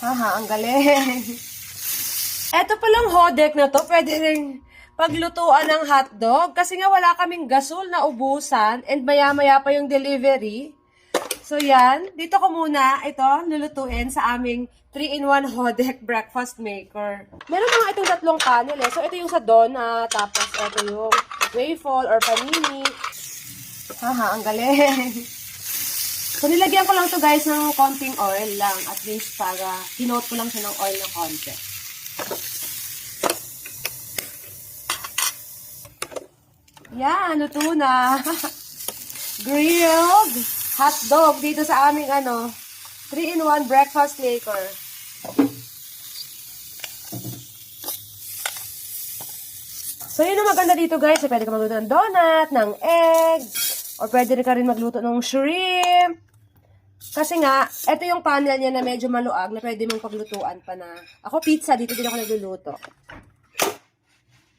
Haha, ang galing. Eto palang hodek na to, pwede rin paglutuan ng hotdog. Kasi nga wala kaming gasol na ubusan and maya-maya pa yung delivery. So yan, dito ko muna ito lulutuin sa aming 3-in-1 hodek breakfast maker. Meron na nga itong tatlong panel eh. So ito yung sa donut, tapos ito yung waffle or panini. Haha, ang galing. So nilagyan ko lang to guys ng konting oil lang. At least para hinote ko lang siya ng oil na konti. Yan, luto na. Grilled hotdog dito sa aming 3-in-1 breakfast maker. So yun ang maganda dito guys. Pwede ka magluto ng donut, ng egg, o pwede ka rin magluto ng shrimp. Kasi nga, ito yung panel niya na medyo maluag na pwede mong paglutuan pa na. Ako pizza, dito din ako nagluluto.